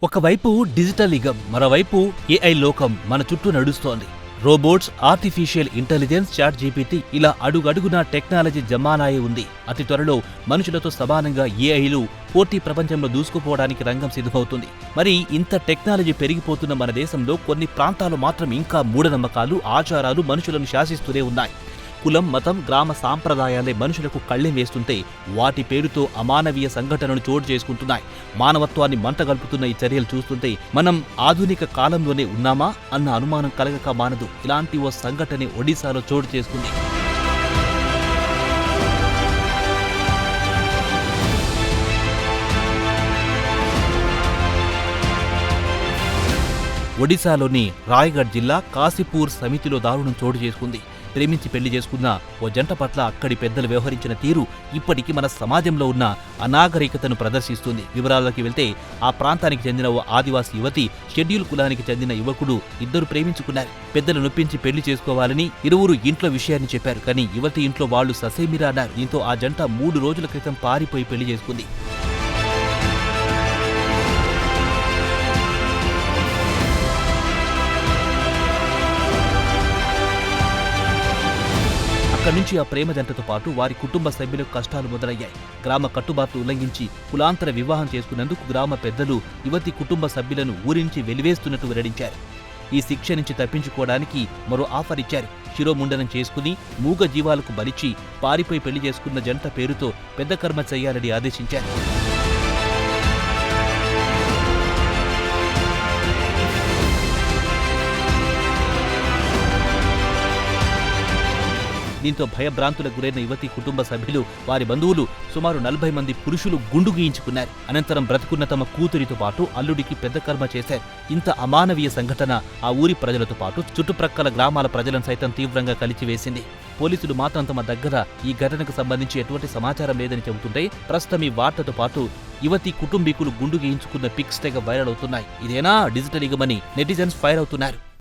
ఒకవైపు డిజిటల్ యుగం, మరోవైపు ఏఐ లోకం మన చుట్టూ నడుస్తోంది. Robots, artificial intelligence, chat GPT ఇలా అడుగడుగునా టెక్నాలజీ జమానాయే ఉంది. అతి త్వరలో మనుషులతో సమానంగా ఏఐలు పోటీ ప్రపంచంలో దూసుకుపోవడానికి రంగం సిద్ధమవుతుంది. మరి ఇంత టెక్నాలజీ పెరిగిపోతున్న మన దేశంలో కొన్ని ప్రాంతాలు మాత్రం ఇంకా మూఢనమ్మకాలు, ఆచారాలు మనుషులను శాసిస్తూనే ఉన్నాయి. కులం, మతం, గ్రామ సాంప్రదాయాలే మనుషులకు కళ్ళెం వేస్తుంటే వాటి పేరుతో అమానవీయ సంఘటనలు చోటు చేసుకుంటున్నాయి. మానవత్వాన్ని మంటగల్పుతున్న ఈ చర్యలు చూస్తుంటే మనం ఆధునిక కాలంలోనే ఉన్నామా అన్న అనుమానం కలగక మానదు. ఇలాంటి ఓ సంఘటనే ఒడిశాలో చోటు చేసుకుంది. ఒడిశాలోని రాయగఢ్ జిల్లా కాశీపూర్ సమితిలో దారుణం చోటు చేసుకుంది. ప్రేమించి పెళ్లి చేసుకున్న ఓ జంట పట్ల అక్కడి పెద్దలు వ్యవహరించిన తీరు ఇప్పటికీ మన సమాజంలో ఉన్న అనాగరికతను ప్రదర్శిస్తుంది. వివరాల్లోకి వెళ్తే ఆ ప్రాంతానికి చెందిన ఓ ఆదివాసీ యువతి, షెడ్యూల్ కులానికి చెందిన యువకుడు ఇద్దరు ప్రేమించుకున్నారు. పెద్దలు నొప్పించి పెళ్లి చేసుకోవాలని ఇరువురు ఇంట్లో విషయాన్ని చెప్పారు. కానీ యువతి ఇంట్లో వాళ్లు ససేమిరా అన్నారు. దీంతో ఆ జంట 3 రోజుల క్రితం పారిపోయి పెళ్లి చేసుకుంది. అక్కడి నుంచి ఆ ప్రేమ జంటతో పాటు వారి కుటుంబ సభ్యులకు కష్టాలు మొదలయ్యాయి. గ్రామ కట్టుబాట్లు ఉల్లంఘించి కులాంతర వివాహం చేసుకున్నందుకు గ్రామ పెద్దలు యువతి కుటుంబ సభ్యులను ఊరి నుంచి వెలివేస్తున్నట్టు వెల్లడించారు. ఈ శిక్ష నుంచి తప్పించుకోవడానికి మరో ఆఫర్ ఇచ్చారు. శిరోముండనం చేసుకుని మూగ జీవాలకు బలిచ్చి పారిపోయి పెళ్లి చేసుకున్న జంట పేరుతో పెద్ద కర్మ చేయాలని ఆదేశించారు. దీంతో భయభ్రాంతులకు గురైన యువతి కుటుంబ సభ్యులు, వారి బంధువులు సుమారు 40 మంది పురుషులు గుండు గీయించుకున్నారు. అనంతరం బ్రతుకున్న తమ కూతురితో పాటు అల్లుడికి పెద్ద కర్మ చేశారు. ఇంత అమానవీయ సంఘటన ఆ ఊరి ప్రజలతో పాటు చుట్టుప్రక్కల గ్రామాల ప్రజలను సైతం తీవ్రంగా కలిచివేసింది. పోలీసులు మాత్రం తమ దగ్గర ఈ ఘటనకు సంబంధించి ఎటువంటి సమాచారం లేదని చెబుతుంటే ప్రస్తుతం ఈ వార్తతో పాటు యువతి కుటుంబీకులు గుండు గీయించుకున్న పిక్స్ తెగ వైరల్ అవుతున్నాయి. ఇదేనా డిజిటల్ యుగమని నెటిజన్స్ ఫైర్ అవుతున్నారు.